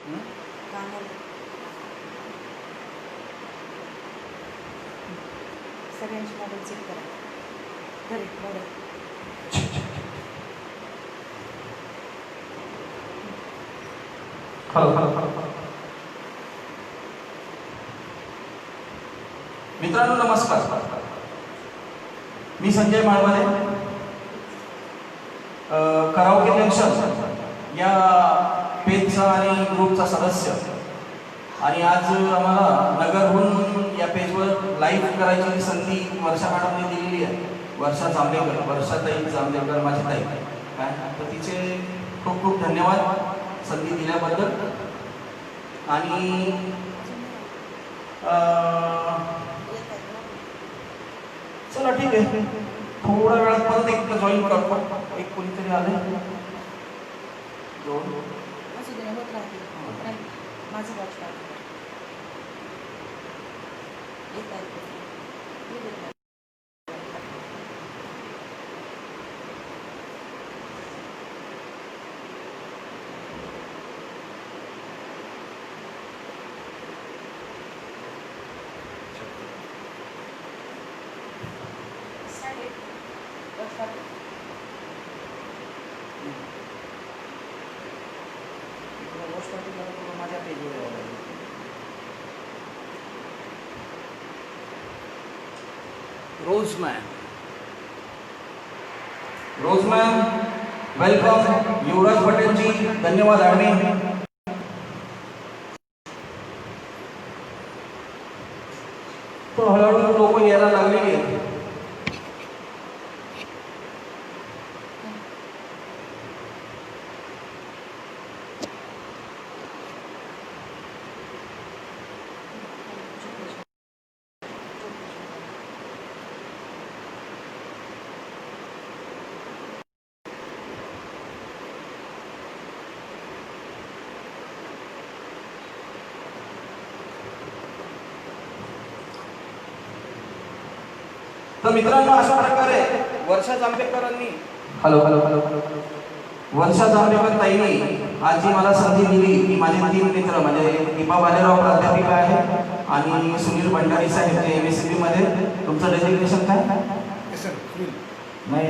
कानाला सगळ्यांची mobile check करा. घरी मोबाईल मित्रांनो नमस्कार. मी संजय माळवाले, कराओके जंक्शन या पेजचा आणि ग्रुपचा सदस्य. आणि आज आम्हाला नगरहून या पेजवर लाईव्ह करायची संधी वर्षा मॅडमने दिलेली आहे. वर्षा वर्षाताई जांभेकर माझी ताई काय, तर तिचे खूप खूप धन्यवाद संधी दिल्याबद्दल. आणि चला ठीक आहे, थोड्या वेळात परत एक जॉईन करतो. एक कोणीतरी आले दोन असू दे, होत राहते. माझं वॉच पाहतो. येत आहे. माझ्या पेजवर रोजमॅन वेलकम. युवराज पटेलजी धन्यवाद. ॲडमिन तो हळूहळू लोक यायला लागलेली आहेत. तर मित्रांनो अशा प्रकारे वर्षा जांभेकरांनी वर्षा जांभेकर ताईंनी आज जी मला संधी दिली की माझे 3 मित्र म्हणजे दीपा बालेराव प्राध्यापिका आहे आणि सुनील भंडारी साहेब जे MSCB मध्ये. तुमचं डेजिग्नेशन काय? नाही,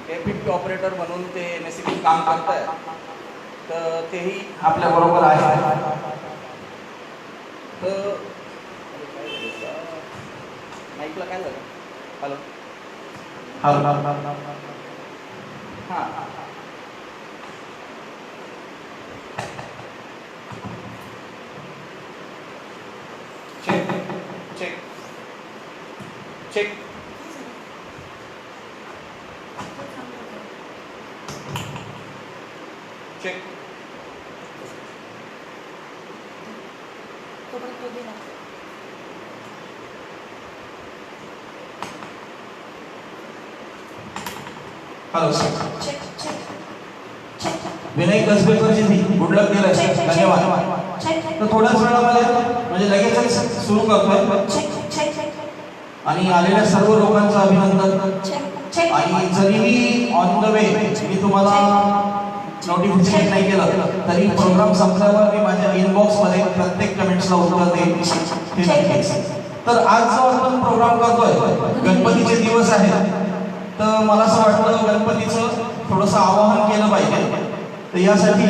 डेप्युटी ऑपरेटर म्हणून ते MSCB काम करताय. तर तेही आपल्या बरोबर आहे. तर माईकला काय झालं? हॅलो हां चेक चेक चेक. चेक. तोपर्यंत तो दे ना. Hello sir. Check check check. Vinay कसबेकरजी गुड लक दिलाय सर, धन्यवाद. तर थोड्याच वेळामध्ये म्हणजे लगेचच सुरू करतोय. आणि आलेल्या सर्व लोकांचं अभिनंदन. आणि जरी मी ऑन द वे मी तुम्हाला नोटिफिकेशन नाही केलं तरी प्रोग्राम संपल्यावर मी माझ्या इनबॉक्समध्ये प्रत्येक कमेंट्सला उत्तर देईन. तर आज जो आपण प्रोग्राम करतोय गणपतीचे दिवस आहेत. तर मला असं वाटतं गणपतीचं थोडंसं आवाहन केलं पाहिजे. तर यासाठी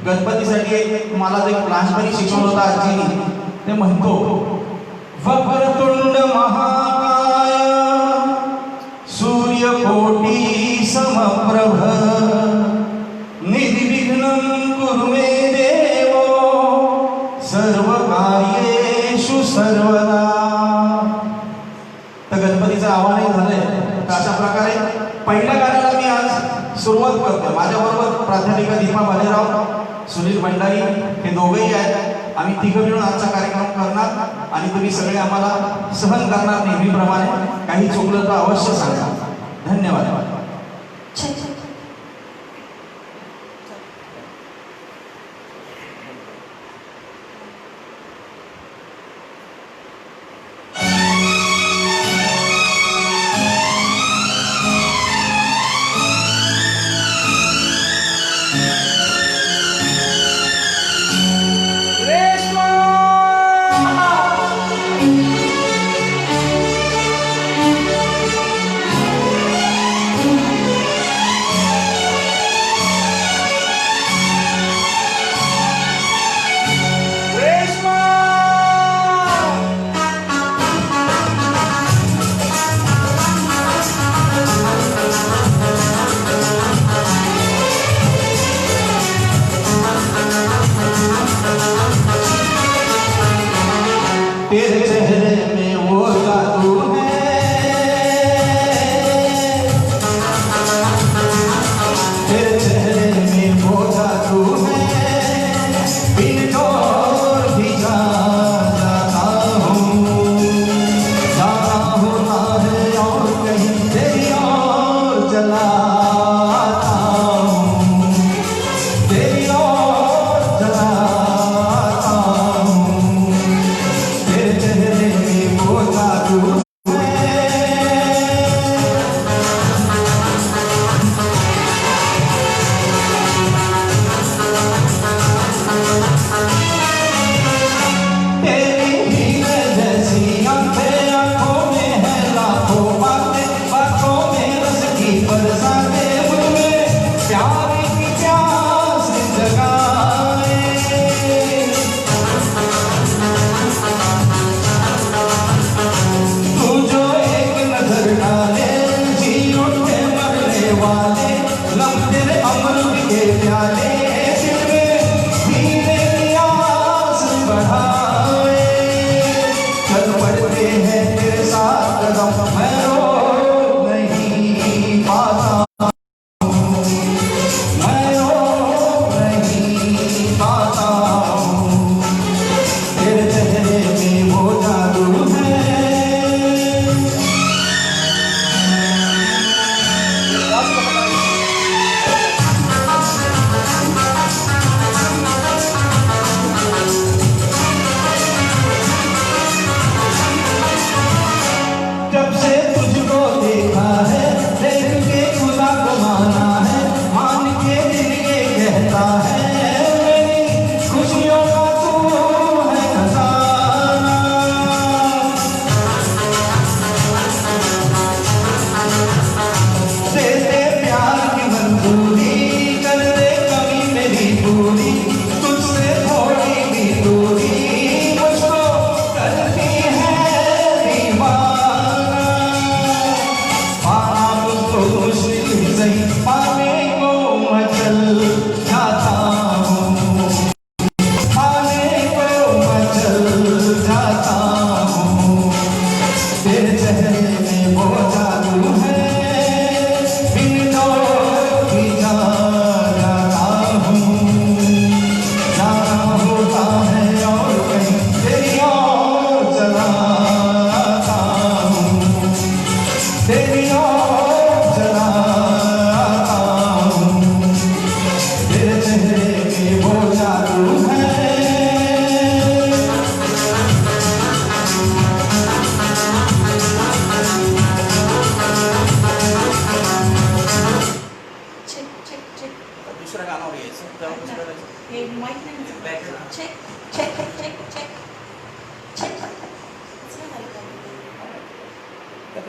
गणपतीसाठी एक मला एक लहानपणी शिकवलं होतं आजीनी. ते म्हणतो, वक्रतुंड महाकाय सूर्यकोटी समप्रभ निर्विघ्नं कुरु मे देव सर्वकार्येषु सर्वदा. तर गणपतीचं आवाहन झालंय. तर अशा प्रकारे पहिल्या गाण्याला मी आज सुरुवात करतो. माझ्याबरोबर प्राध्यापिका दीपा बालेराव, सुनील भंडारी हे दोघेही आहेत. आम्ही तिघं मिळून आजचा कार्यक्रम करणार आणि तुम्ही सगळे आम्हाला सहन करणार नेहमीप्रमाणे. काही चुकलं तर अवश्य सांगा. धन्यवाद. तेरी ओर चलाता हूँ, तेरे चेहरे में वो जादू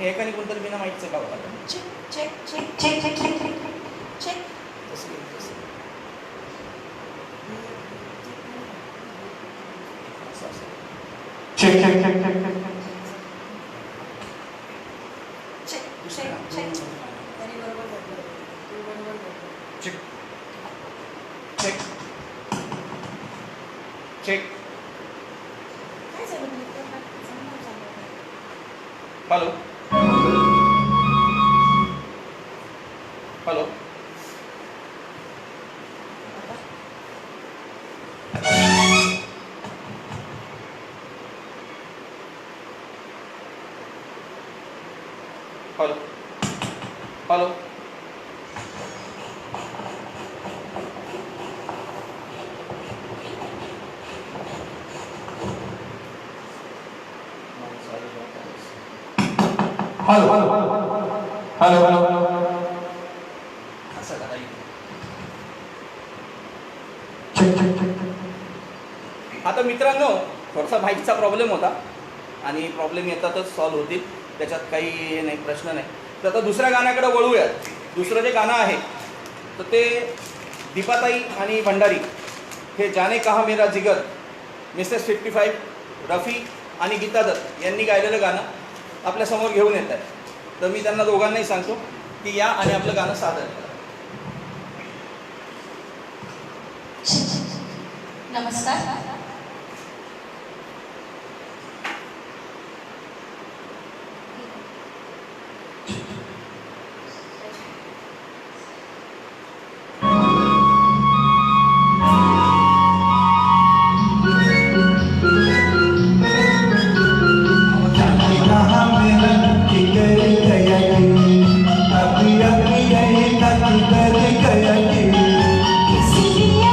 एकाने कोणतरी बिना माहितीचं का होता check hello hello hello hello hello hello hello hello असं करा आता मित्रांनो थोडासा माहितीचा प्रॉब्लेम होता आणि प्रॉब्लेम येतातच सॉल्व्ह होतील, त्याच्यात काही नाही, प्रश्न नाही. तर आता दुसऱ्या गाण्याकडे वळूयात. दुसरं जे गाणं आहे तर ते दीपाताई आणि भंडारी हे जाने कहा मेरा जिगर मिसेस 55 रफी आणि गीता दत्त यांनी गायलेलं गाणं आपल्यासमोर घेऊन येत आहे. तर मी त्यांना दोघांनाही सांगतो की या आणि आपलं गाणं सादर करा. नमस्कार. किसी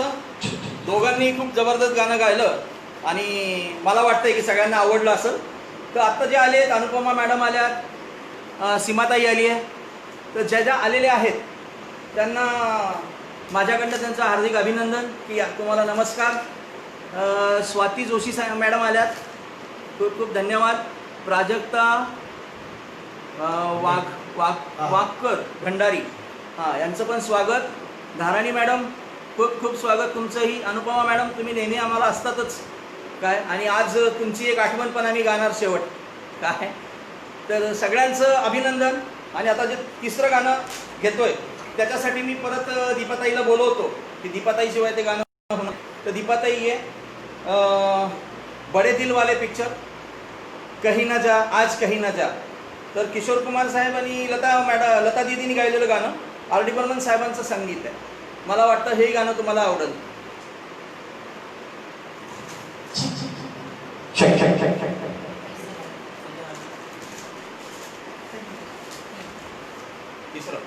मस्त. दोघांनी खूप जबरदस्त गाणं गायलं आणि मला वाटतंय की सगळ्यांना आवडलं असेल. तर आत्ता जे आले आहेत, अनुपमा मॅडम आल्या, सीमाताई आली आहे, तर ज्या ज्या आलेल्या आहेत त्यांना माझ्याकडनं त्यांचं हार्दिक अभिनंदन की तुम्हाला नमस्कार. स्वाती जोशी मॅडम आल्यात, खूप खूप धन्यवाद. प्राजक्ता वाघकर भंडारी, हां, यांचं पण स्वागत. धाराणी मॅडम खूप खूप स्वागत तुमचंही. अनुपमा मॅडम तुम्ही नेहमी आम्हाला असतातच काय, आणि आज तुमची एक आठवण पण आम्ही गाणार शेवट काय. तर सगळ्यांचं अभिनंदन. आणि आता जे तिसरं गाणं घेतोय त्याच्यासाठी मी परत दीपाताईला बोलवतो की दीपाताईशिवाय ते गाणं होणार. तर दीपाताई आहे बडे दिल वाले पिक्चर, कहीं ना जा आज कहीं ना जा. तर किशोर कुमार साहेब आणि लता दीदींनी गायलेलं गाणं, आर डी बर्मन साहेबांचं संगीत आहे. मला वाटतं हे गाणं तुम्हाला आवडेल. तिसरं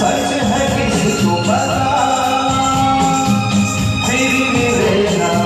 सच है किसी को पता, फिर मिले ना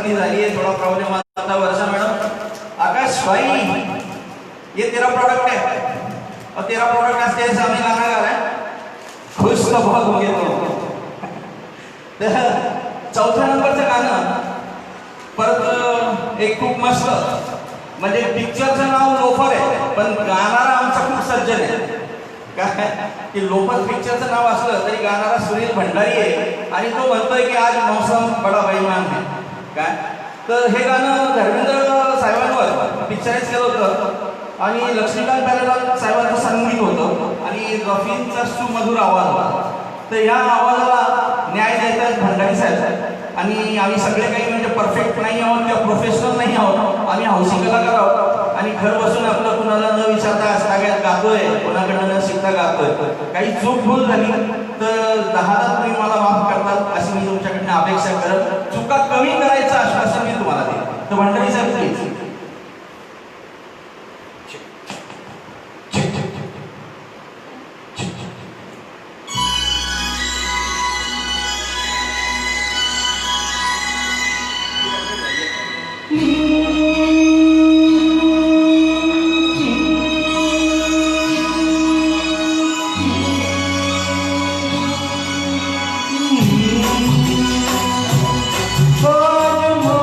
चांगली झाली आहे, थोडा प्रॉब्लेम आता वर्षा मॅडम आकाश भाई ये तेरा प्रोडक्ट है और तेरा प्रोडक्ट आज तेरे सामने गाना गा रहा है, खुश तो बहुत हो गया तो चौथ्या नंबरचं गाणं परत एक खूप मस्त म्हणजे पिक्चरचं नाव लोफर आहे पण गाणारा आमचा खूप सज्जन आहे काय की लोफर पिक्चरचं नाव असलं तरी गाणारा सुनील भंडारी आहे आणि तो म्हणतोय की आज मौसम बडा बेईमान आहे काय तर हे गाणं धर्मेंद्र साहेबांवर पिक्चराईज केलं होतं आणि लक्ष्मीकांत प्यारेलाल साहेबांचं संगीत होतं आणि रफींचा सुमधुर आवाज होता. तर या आवाजाला न्याय देतात भंडारी साहेब आणि आम्ही सगळे काही म्हणजे परफेक्ट नाही आहोत किंवा प्रोफेशनल नाही आहोत, आम्ही हौशी कलाकार आहोत आणि घर बसून आपलं कुणाला न विचारता सगळ्यात गातोय, कोणाकडनं न शिकता गातोय. काही चूक भूल झाली तर 10दा तुम्ही मला माफ करतात अशी मी तुमच्याकडनं अपेक्षा करत चुका कमी करायचं आश्वासन मी तुम्हाला देईन. तर भंडारी साहेब प्लीज. Oh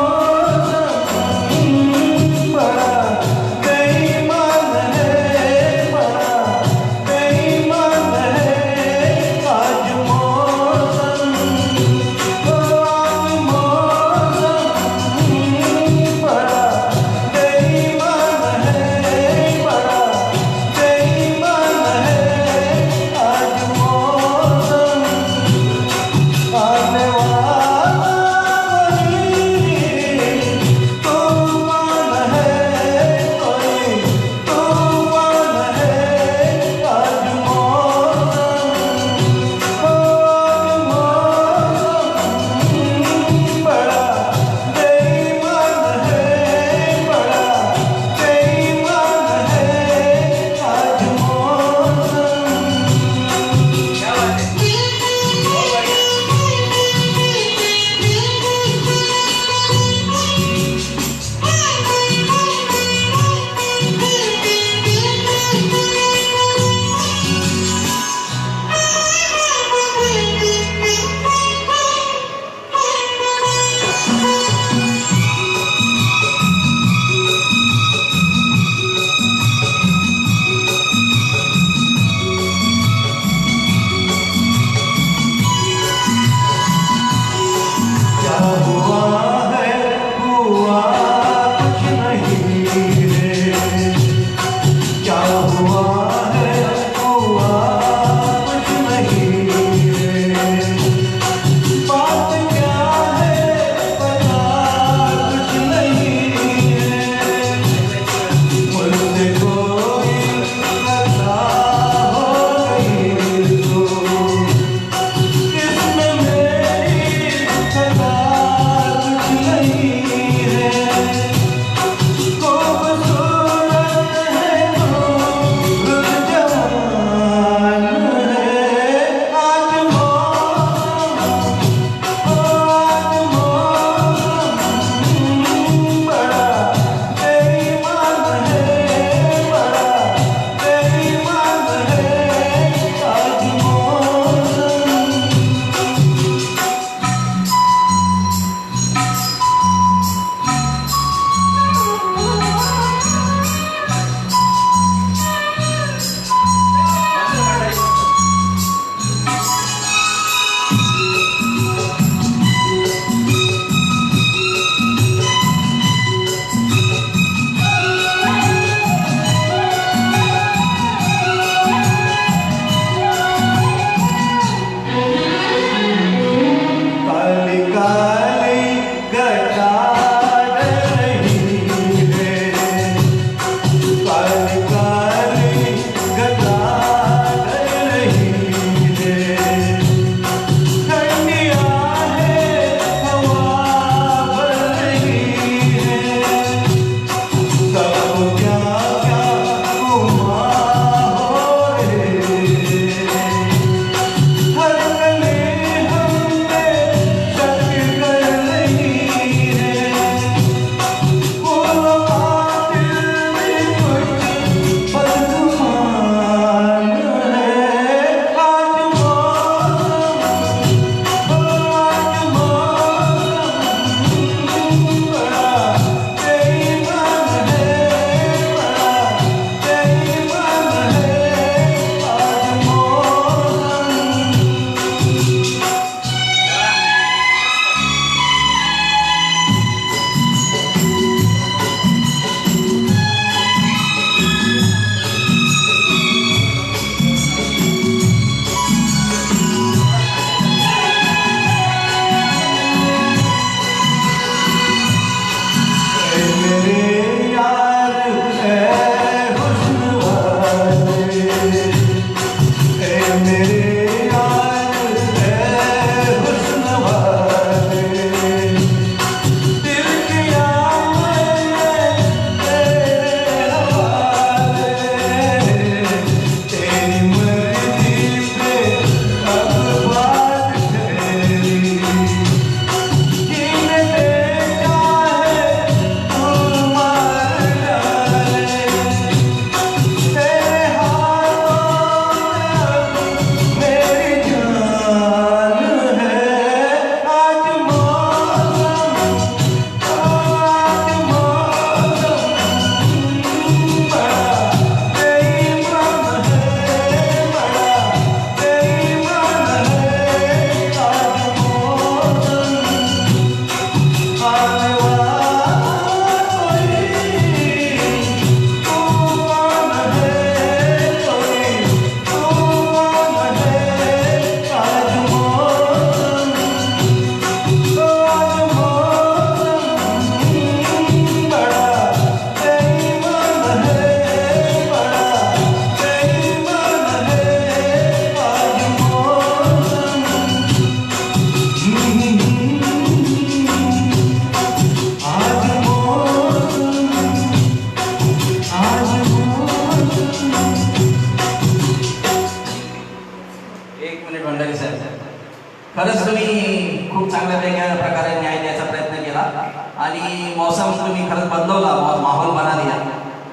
मौसम तुम्हें खरत बदलवला और माहौल बना दिया,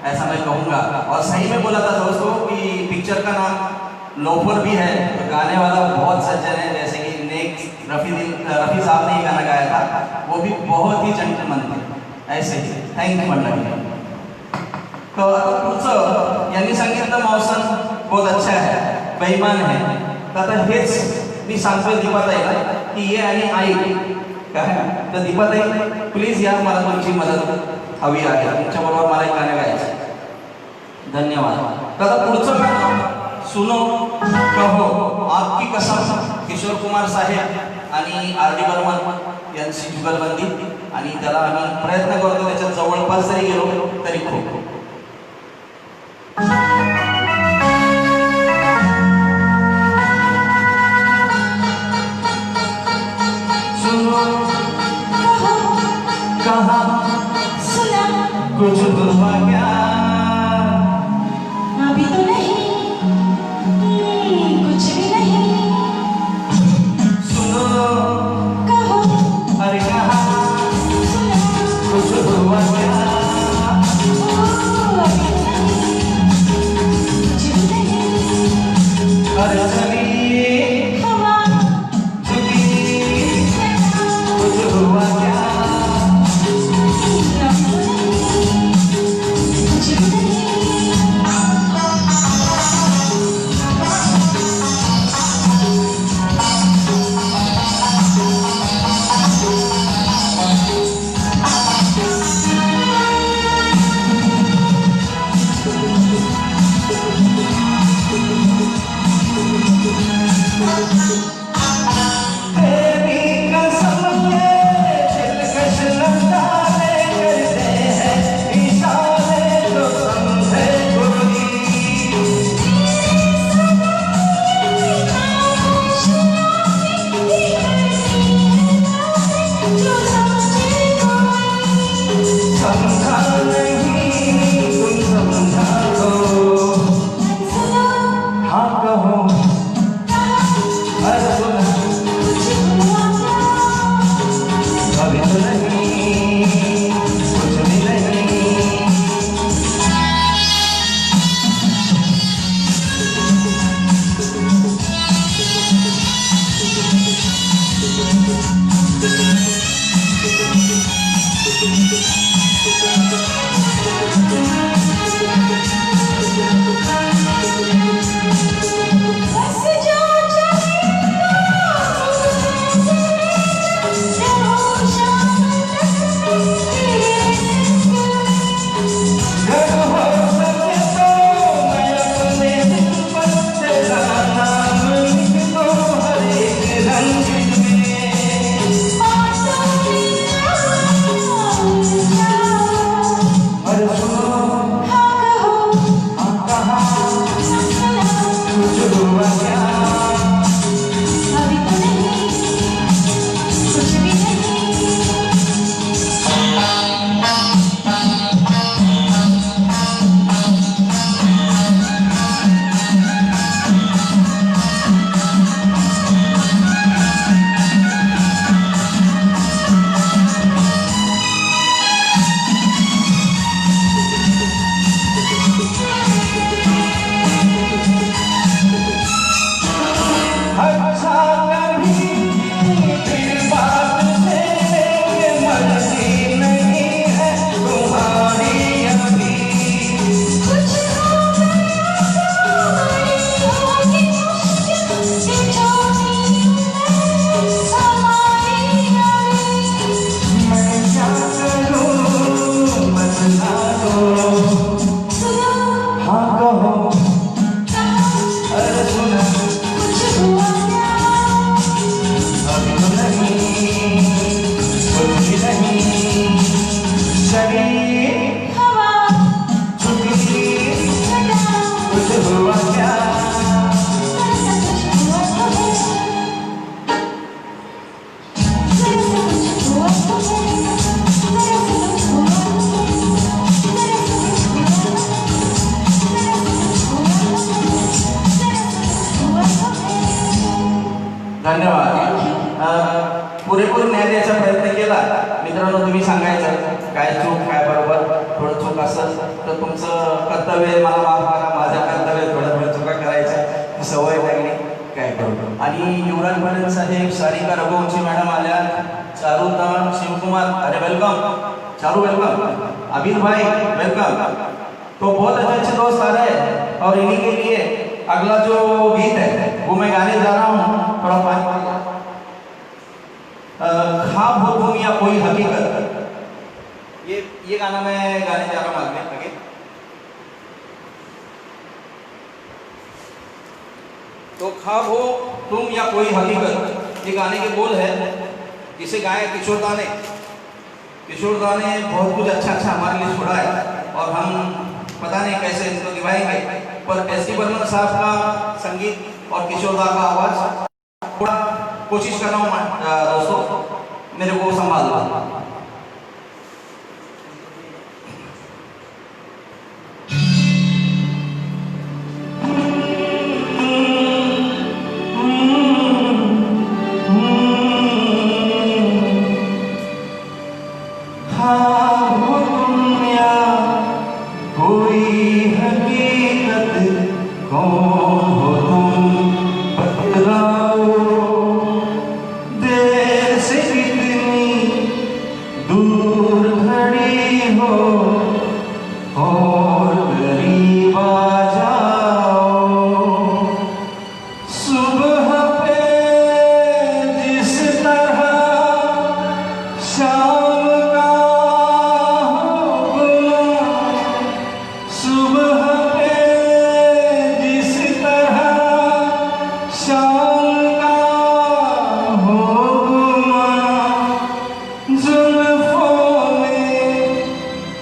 ऐसा मैं कहूँगा। और सही में बोला था दोस्तों कि पिक्चर का नाम लोफर भी है, तो गाने वाला बहुत सज्जन है, जैसे कि नेक्स्ट रफ़ी साहब ने ये गाना गाया था, वो भी बहुत ही जेंटलमन थे, ऐसे ही। थँक्यू मंडळी. तो आता पुढचं यांनी सांगितलं मौसम बहुत अच्छा है, बेईमान है. तर आता हेच मी सांगतोय दीपाताईला की ये आणि आई काय. तर दीपाताई प्लीज या, मला तुमची मदत हवी आहे, तुमच्याबरोबर मला एक गाणं गायचं. धन्यवाद. तर आता पुढचं गाणं सुनो कहो आपकी कसम, किशोर कुमार साहेब आणि आर डी बर्मन यांची जुगलबंदी, आणि त्याला आम्ही प्रयत्न करतो त्याच्यात जवळपास जरी गेलो तरी खूप. सुनो कहा सुना कुछ हुआ क्या, अभी तो नहीं, कुछ भी नहीं. सुनो कहो अरे कहा सुना कुछ हुआ क्या, अभी तो नहीं, कुछ भी नहीं. अरे चली हवा झुकी कुछ हुआ क्या, कुछ भी नहीं. तेरी कसम ये दिलकश नज़ारे करते हैं इशारे, तो समझे कोई. समझा नहीं तुम समझा दो, हाँ कहो अरे सुना अभी तो नहीं, कुछ भी नहीं. घर हो सके तो मैं अपने दिल पर तेरा नाम लिख दूं हर एक रंग में. चूक काय बरोबर, थोडं चूक असेल तर तुमचं कर्तव्य आहे, मला माफ करा, माझं कर्तव्य आहे, थोडं थोडं चुका करायच्या सवय लागली, काय करू. आणि युवराज पाटील साहेब, सारिका रघुवंशी मॅडम आल्या, चारुता शिवकुमार, अरे वेलकम चारू, वेलकम, अभिन भाई वेलकम. तो बहुत अच्छे अच्छे दोस्त आ रहे हैं और इन्हीं के लिए अगला जो गीत है वो मैं गाने जा रहा हूँ. थोड़ा पानी ख्वाब हो तुम या कोई हकीकत, ये गाना मैं गाने जा रहा हूँ आगे. तो ख्वाब हो तुम या कोई हकीकत, ये गाने के बोल है, जिसे गाया किशोरदा ने. किशोरदा ने बहुत कुछ अच्छा अच्छा हमारे लिए छोड़ा है और हम पता नहीं कैसे इसको निभाएंगे, पर एस डी बर्मन साहब का संगीत और किशोरदा का आवाज थोड़ा कोशिश कर रहा हूँ दोस्तों, मेरे को संभाल लो.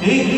एक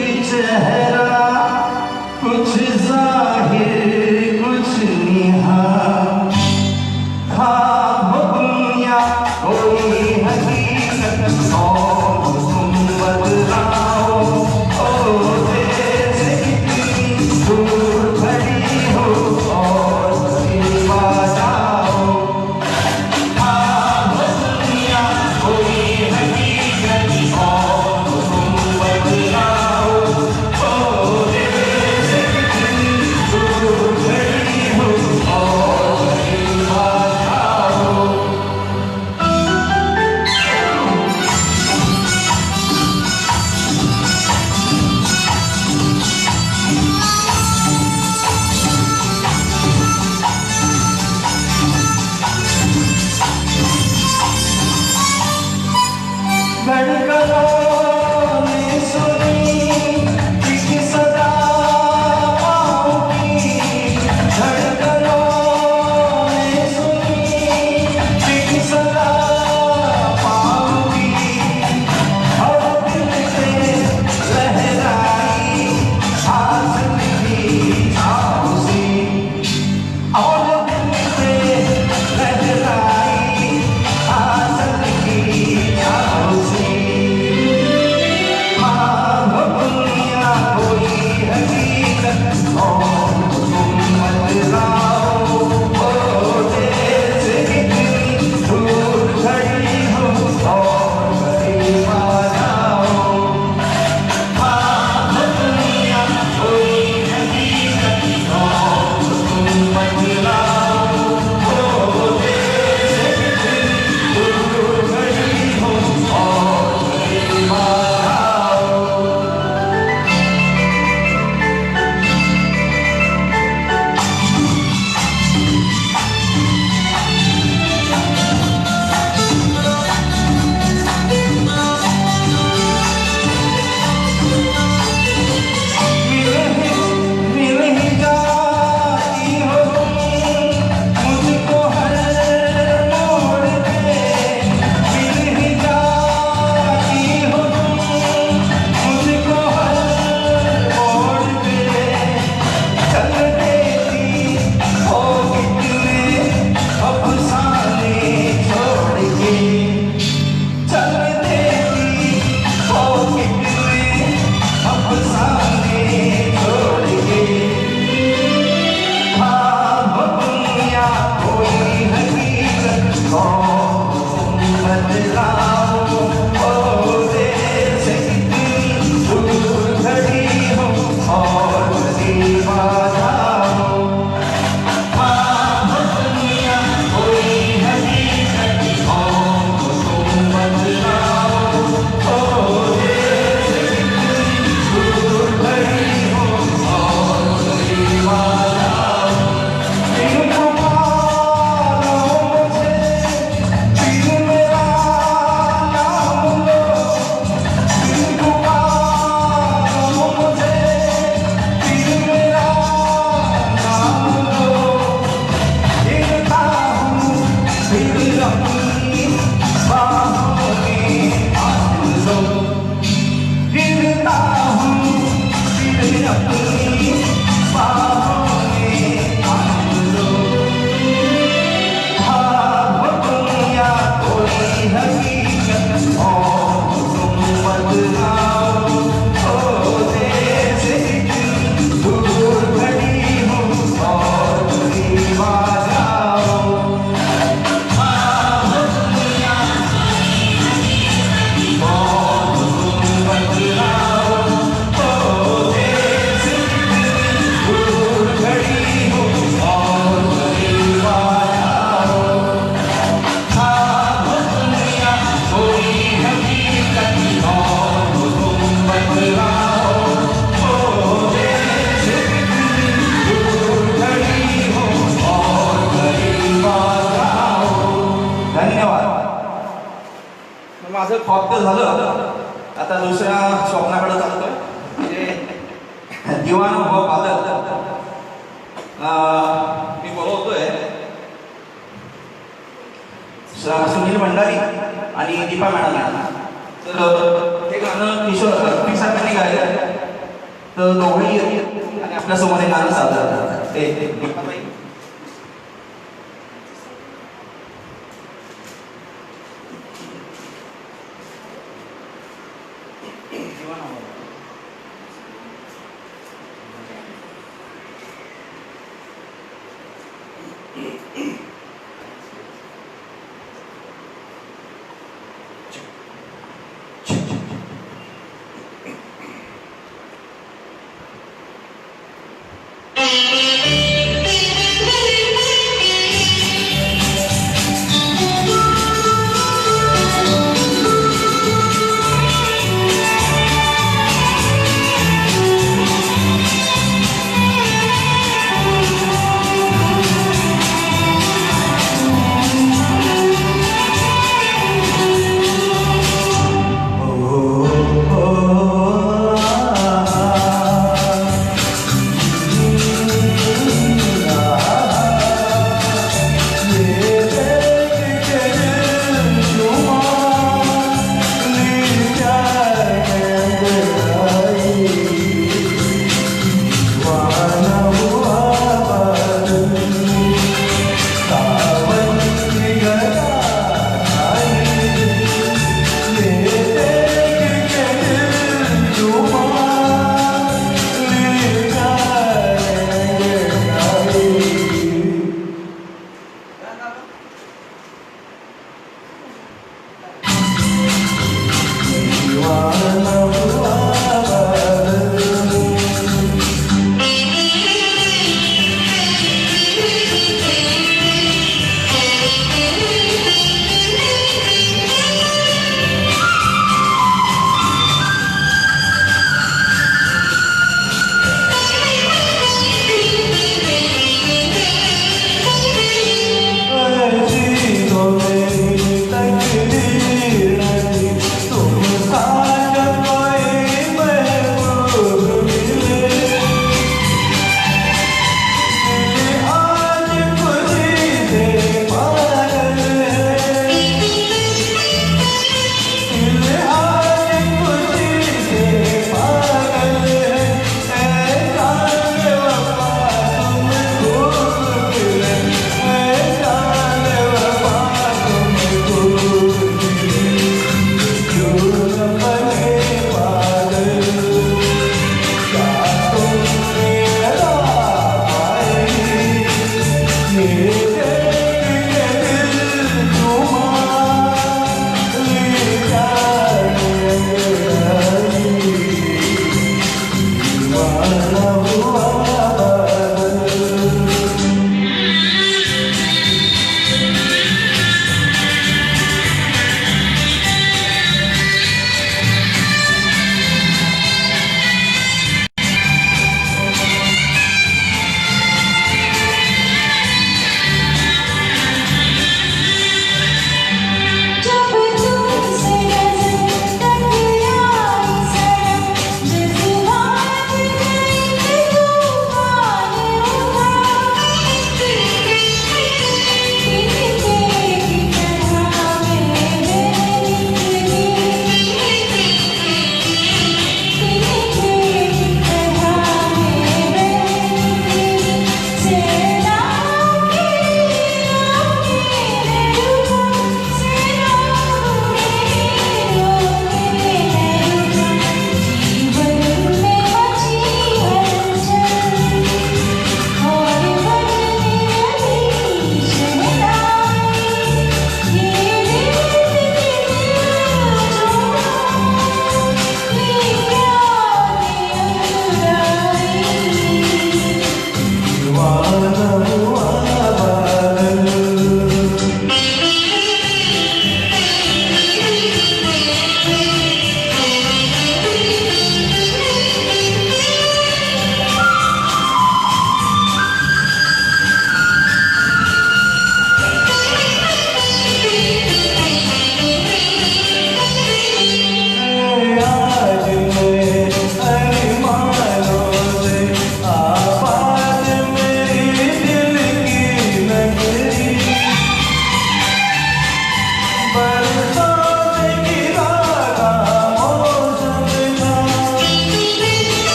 अपनी बाहों में बांध लो। हाँ वो दुनिया कोई हकीकत और तुम बदलाओ। ओ देश इतनी दूर खड़ी हूँ और करीब आ जाओ। हाँ वो दुनिया और तुम बदलाओ। ओ देश इतनी दूर खड़ी हूँ और करीब आ जाओ। हाँ वो दुनिया कोई हकीकत और तुम बदलाओ। ओ देश इतनी दूर खड़ी हूँ और करीब आ जाओ। धन्यवाद. माझं फक्त झालं. आता दुसऱ्या स्वप्नाकडे चालतोय. म्हणजे दिवाण व बादल मी बोलवतोय सुनील भंडारी आणि दीपा मॅडम यांना. तर हे गाणं किशोर साहेबांनी गायलं. तर दोघंही आणि आपल्यासमोर हे गाणं सादर करतात. ते दीपाबाई.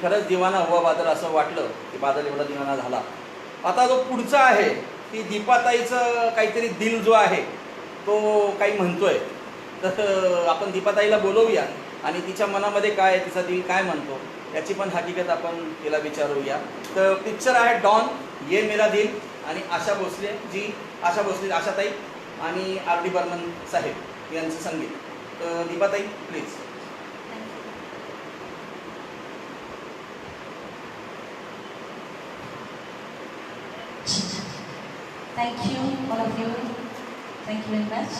खरंच दिवाना हुआ बादल असं वाटलं की बादल एवढा दिवाना झाला. आता जो पुढचा आहे ती दीपाताईचं काहीतरी दिल जो आहे तो काही म्हणतोय. तर आपण दीपाताईला बोलवूया आणि तिच्या मनामध्ये काय आहे, तिचा दिल काय म्हणतो याची पण हकीकत आपण तिला विचारूया. तर पिक्चर आहे डॉन, ये मेरा दिल, आणि आशा भोसले आशाताई आणि आर डी बर्मन साहेब यांचं संगीत. तर दीपाताई please. Thank you, all of you. Thank you very much.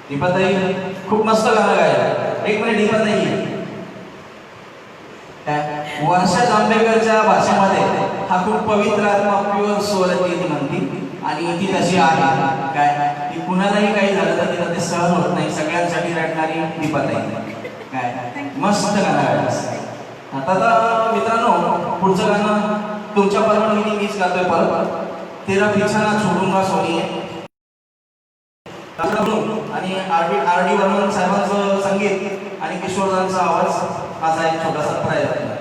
दीपाताई खूप मस्त गाणं गायलं. एक मिनिट दीपाताई. वर्षा जांभेकरच्या भाषेमध्ये हा खूप पवित्र आत्मा प्युअर सोल ती म्हणती आणि ती तशी आहे काय की कुणालाही काही झालं तर तिला ते सहन होत नाही. सगळ्यांसाठी रडणारी दीपाताई काय मस्त गाणं गायलं. आता तर मित्रांनो पुढचं गाणं तुमच्या परवानगीने मीच गातोय परत. तेरा बिछाना छोडूंगा सोनिये आणि आर डी बर्मन साहेबांचं संगीत आणि किशोरदांचा आवाज माझा एक छोटासा प्रयत्न.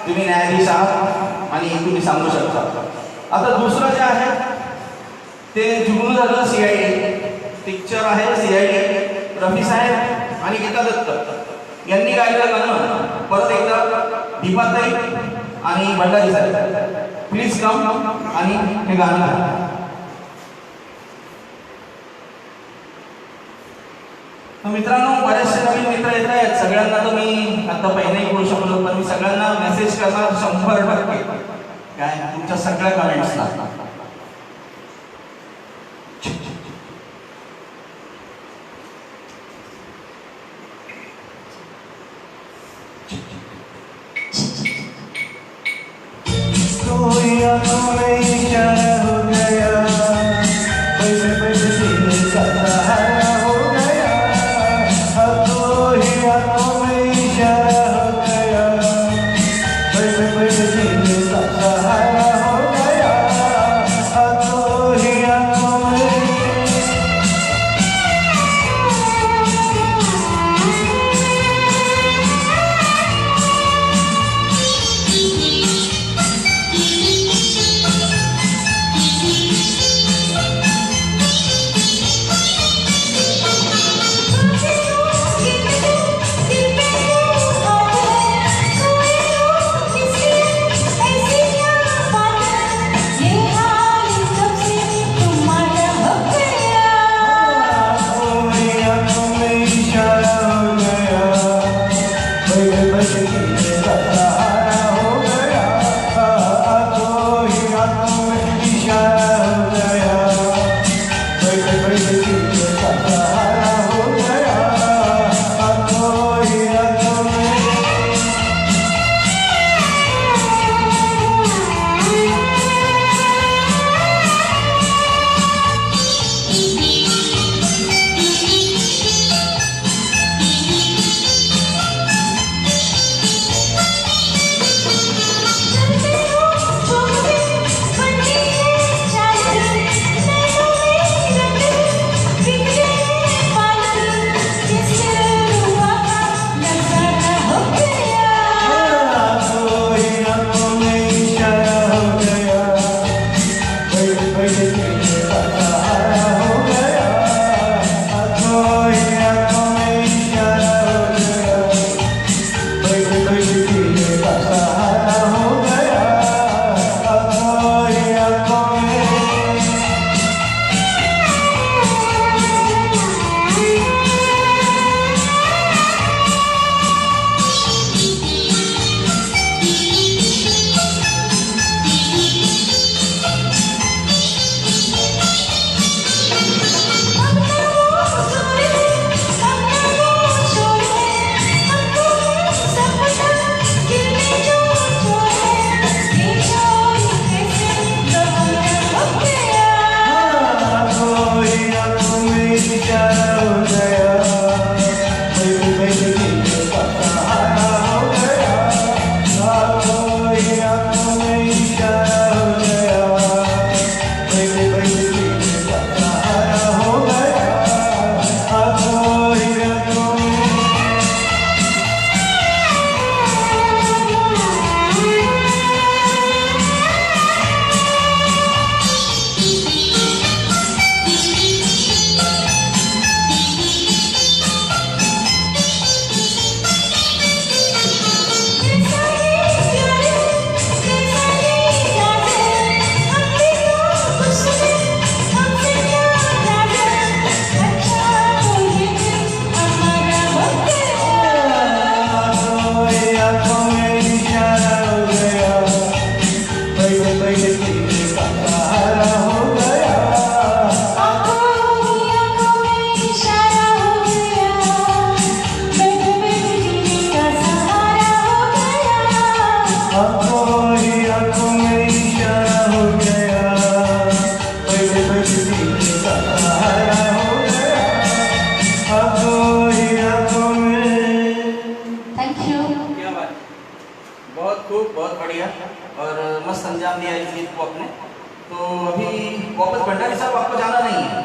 तुम्ही न्यायाधीश आहात आणि तुम्ही सांगू शकता. आता दुसरं जे आहे ते जुगनू झालं CID पिक्चर आहे. CID रफी साहेब आणि गीता दत्त यांनी गायलेलं गाणं परत एकदा दीपाताई आणि भंडारी साहेब प्लीज कम आणि हे गाणं गाणं. मित्रांनो बरेचसे नवीन मित्र येत आहेत. सगळ्यांना तर मी आता पहिलेही बोलू शकलो, पण मी सगळ्यांना मेसेज करणार 100% काय तुमच्या सगळ्या कमेंट्सला.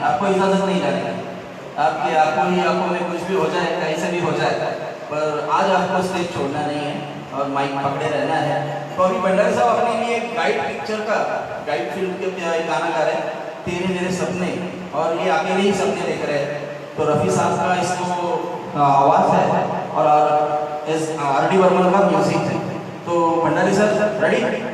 आपको इजाजत नहीं जाने, आपकी आंखों में कुछ भी हो जाए, कहीं से भी हो जाए, पर आज आपको स्टेज छोड़ना नहीं है और माइक पकड़े रहना है। तो अभी भंडारी साहब अपने लिए एक गाइड पिक्चर का गाइड फिल्म के एक गाना गा रहे हैं, तेरे मेरे सपने, और ये अकेले ही सपने देख रहे हैं। तो रफ़ी साहब का इसको आवाज़ है और एस आर.डी. बर्मन का म्यूजिक है। तो भंडारी सर रेडी?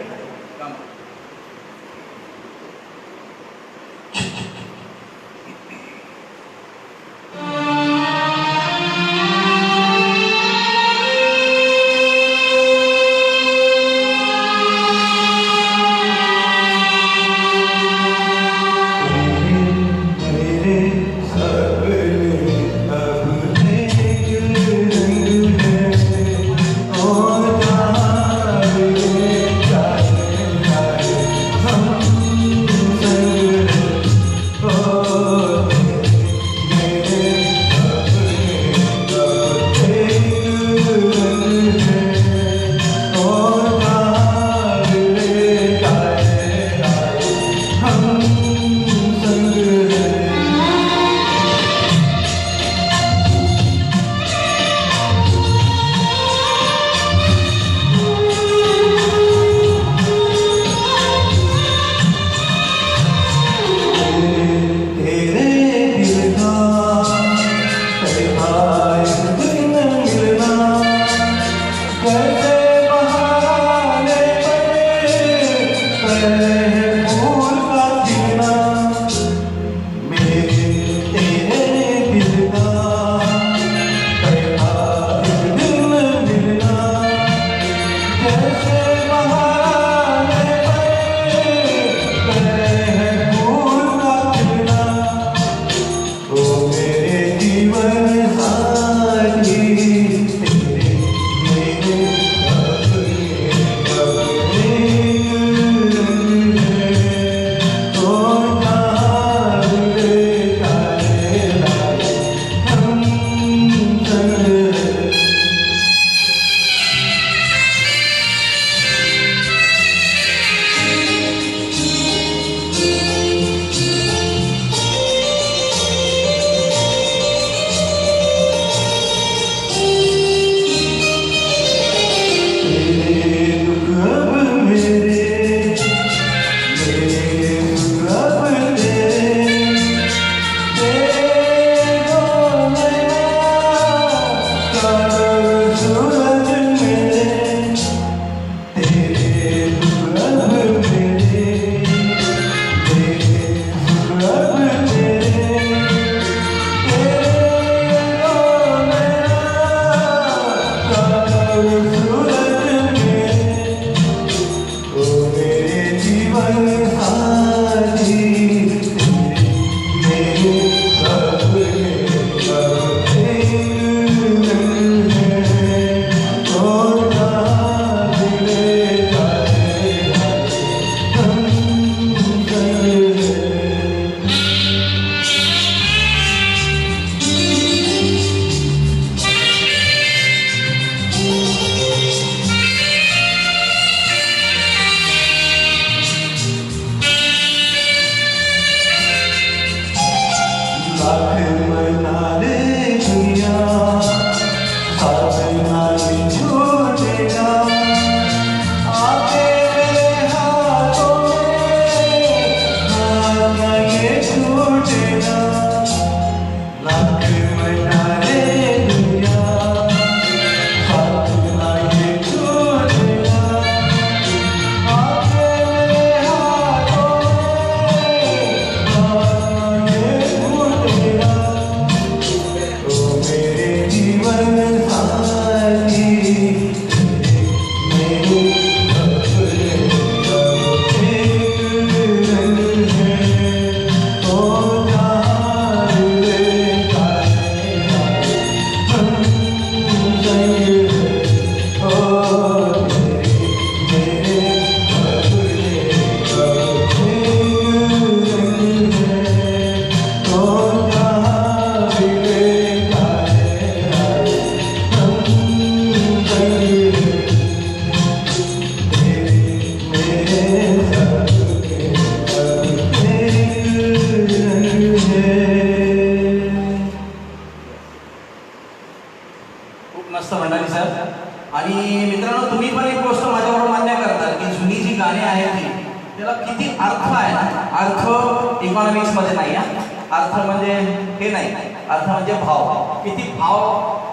त्यातला किती अर्थ आहे ना, अर्थ इकॉनॉमिक्स मध्ये नाही आहे. अर्थ म्हणजे हे नाही, अर्थ म्हणजे भाव. किती भाव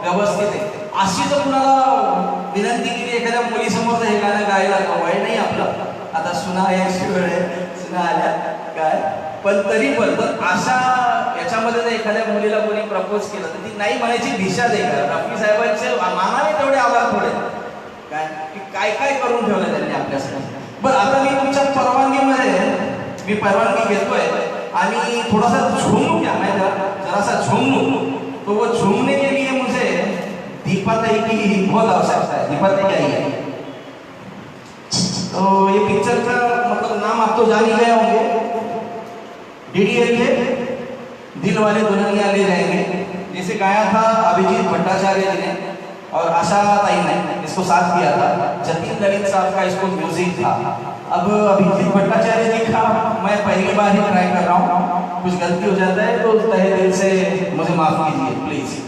व्यवस्थित आहे. अशी जर कुणाला विनंती केली एखाद्या मुलीसमोर तर हे गाणं गायला वय नाही आपलं. आता सुना याची वेळ आहे, सुना आल्या काय, पण तरी पण अशा याच्यामध्ये जर एखाद्या मुलीला कोणी प्रपोज केलं तर ती नाही म्हणायची दिशा दे का. रफी साहेबांचे मानाने तेवढे आभार थोडे काय की काय काय करून ठेवलं त्यांनी आपल्यासाठी. बरं, आता मी तुमच्या परवानगीमध्ये मी परवानगी घेतोय आणि थोडासा झूम क्या मैं जरा झूम लूं. तो वो झूमने के लिए मुझे दीपा ताई की बहुत आवश्यकता है. दीपा ताई आई है. तो ये पिक्चर का मतलब नाम आप तो जान ही गए होंगे. डीडीएल के दिल वाले दुल्हनिया ले जाएंगे, जिसे गाया था अभिजीत भट्टाचार्य जी ने और आशा ताई ने इसको साथ किया था. जतिन ललित साहब का इसको म्यूजिक था. अब अभिजीत भट्टाचार्य जी का मैं पहली बार ही ट्राई कर रहा हूँ, कुछ गलती हो जाता है तो तहे दिल से मुझे माफ कीजिए प्लीज.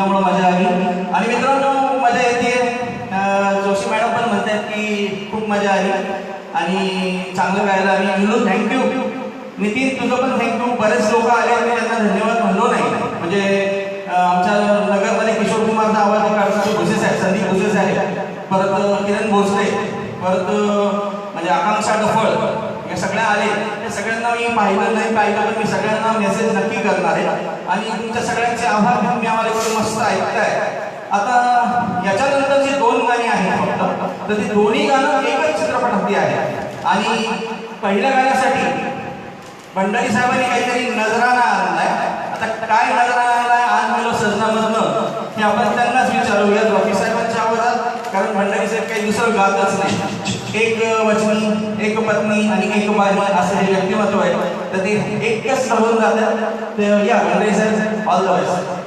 त्याच्यामुळं मजा आली. आणि मित्रांनो मजा येते. जोशी मॅडम पण म्हणतात की खूप मजा आली आणि चांगलं गायला. आणि विनोद थँक्यू. नितीन तुझं पण थँक्यू. बरेच लोक आले आणि त्यांना धन्यवाद म्हणलो नाही. म्हणजे आमच्या नगरमध्ये किशोर कुमारचा आवाज काढणारे भुसे साहेब, संदीप भुसे साहेब, परत किरण भोसले, परत म्हणजे आकांक्षा डफळ, या सगळ्या आले. त्या सगळ्यांना मी पाहिलं नाही पण मी सगळ्यांना मेसेज नक्की करणार आहे. आणि तुमच्या सगळ्यांचे आभार. तुम्ही आम्हाला एवढं मस्त ऐकताय. आता याच्यानंतर जी 2 गाणी आहेत फक्त, तर ती दोन्ही गाणं एकच चित्रपटातली आहे. आणि पहिल्या गाण्यासाठी भंडारी साहेबांनी काहीतरी नजराना आणलाय. आता काय नजराना आणलाय आज मिलो सजनामधनं हे आपण त्यांनाच विचारूया रफी साहेबांच्या आवाजात, कारण भंडारी साहेब काही दुसरं गातच नाही. एक वचनी, एक पत्नी आणि एक बाई असं हे व्यक्तिमत्व आहे. तर ते एकच होऊन जातात. तर या भंडारी साहेब, ऑल द बेस्ट.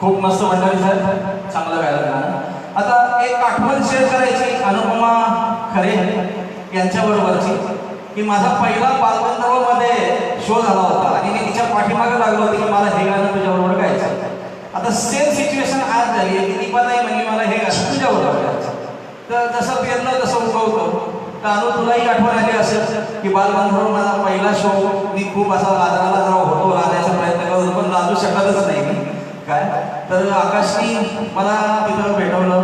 खूप मस्त मंडळी सर, चांगलं गायलं गाणं. आता एक आठवण शेअर करायची अनुपमा खरे यांच्याबरोबरची, की माझा पहिला बालगंधर्वमध्ये शो झाला होता आणि मी तिच्या पाठीमागे लागलो होतो की मला हे गाणं तुझ्याबरोबर गायचं. आता सेम सिच्युएशन आज झाली आहे की दीपाताई म्हणली मला हे गाणं तुझ्याबरोबर गायचं. तर जसं पेरलं तसं उगवतो. तर अनु तुलाही आठवण आली असेल की बालगंधर्व माझा पहिला शो, मी खूप असा लाजराला जरा होतो, लाजायचा प्रयत्न करत होतो, पण लाजू शकतच नाही मी काय. तर आकाशनी मला तिथं भेटवलं,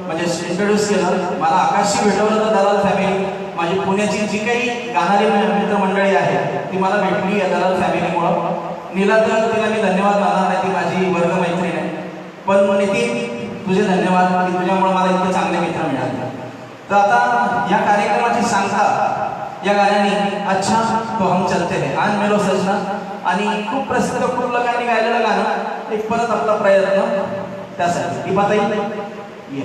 म्हणजे इंट्रोड्यूस केलं मला. आकाशशी भेटवलं तर दलाल फॅमिली, माझी पुण्याची जी काही गाणारी मित्रमंडळी आहे ती मला भेटली या दलाल फॅमिलीमुळं. नीला तर तिला मी धन्यवाद मानणार नाही, ती माझी वर्गमैत्रीण आहे. पण नितीन तुझे धन्यवाद की तुझ्यामुळे मला इतके चांगले मित्र मिळाले. तर आता या कार्यक्रमाची सांगता या गाण्याने अच्छा तो हम चलते हैं आज मेलो सजना, आणि खूप प्रसिद्ध खूप लोकांनी गायलेलं गाणं, एक परत आपला प्रयत्न त्यासाठी. दीपाताई ये.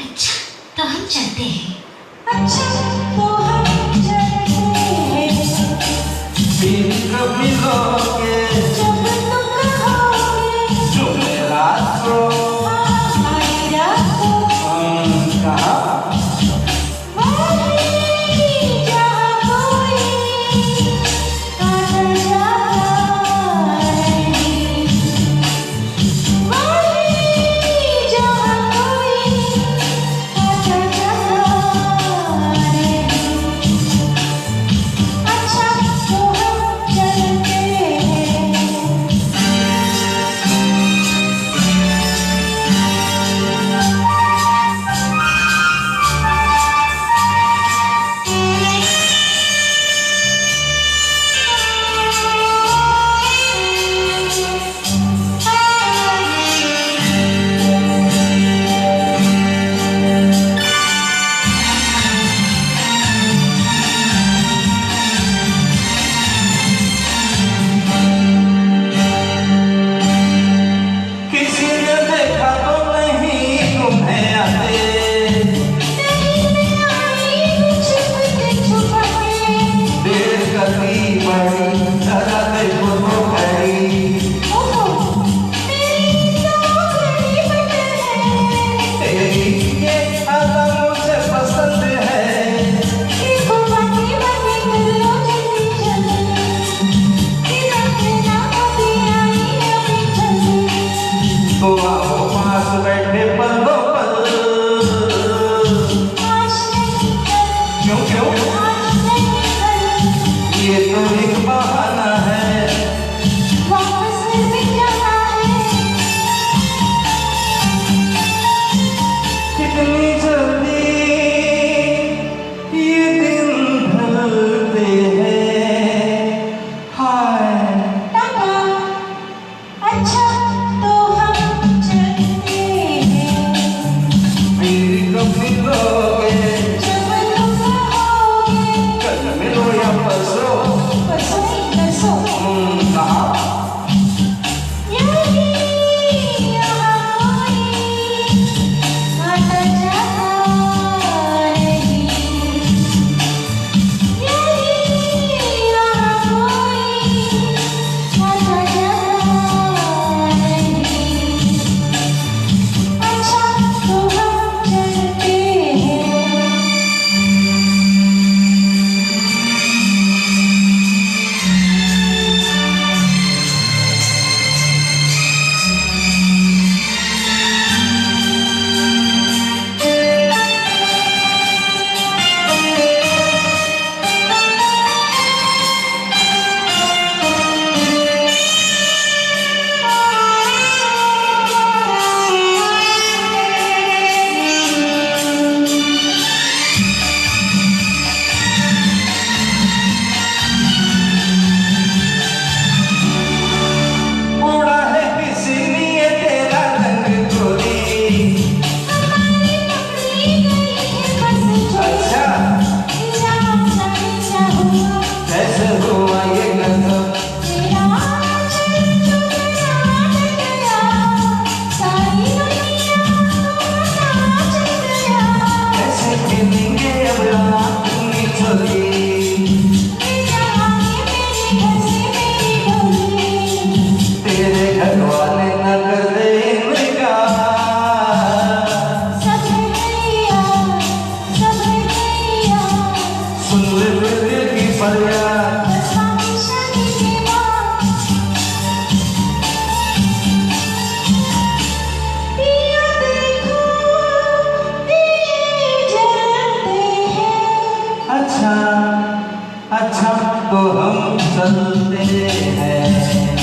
अच्छा तो हम चलते हैं. अच्छा तो हम चलते हैं, फिर कभी लोगे जब तुम कहोगे जो मेरा तो हमारी रातों हम कहाँ वही जहाँ कोई आता जाता रहे, वही जहाँ कोई आता जाता रहे. चलते हैं,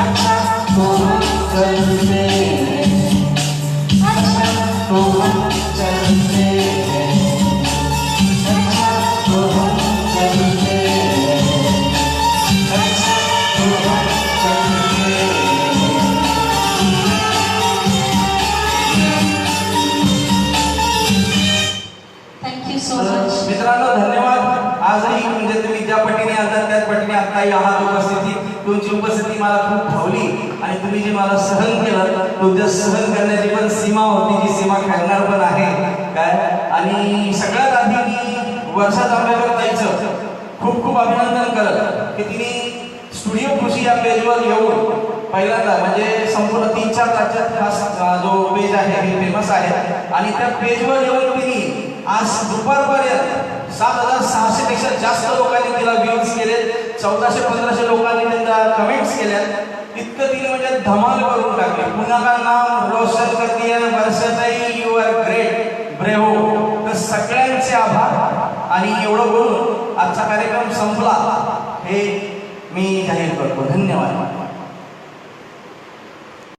अच्छा तो हम चलते हैं, अच्छा तो हम चलते हैं, अच्छा तो हम चलते हैं, अच्छा तो हम चलते हैं। Thank you so much. मित्रांनो धन्यवाद. आजही म्हणजे तुम्ही ज्या पटीने आलात त्याच पटीने आत्ताही आहात उपस्थिती. तुमची उपस्थिती मला खूप भावली आणि तुम्ही जे मला सहन केलं तुमच्या सहन करण्याची पण सीमा होती, जी सीमा खेळणार पण आहे काय. आणि सगळ्यात आधी मी वर्षा जांभेकर ताईचं खूप खूप अभिनंदन करत की तिने स्टुडिओ खुशी या पेजवर येऊन पहिल्यांदा म्हणजे संपूर्ण 3-4 राज्यात हा जो पेज आहे हे फेमस आहे आणि त्या पेजवर येऊन तिने आज दुपारपर्यंत 7,600 पेक्षा जास्त लोकांनी तिला व्ह्यूज केले, 1400-1500 लोकांनी त्यांना कमेंट्स केल्या. इतकं तिने म्हणजे धमाल करून टाकली. पुन्हा का नाम रोशन कर दिया वर्षाताई, यू आर ग्रेट ब्रेवो. तर सगळ्यांचे आभार आणि एवढं बोलून आजचा कार्यक्रम संपला हे मी जाहीर करतो. धन्यवाद.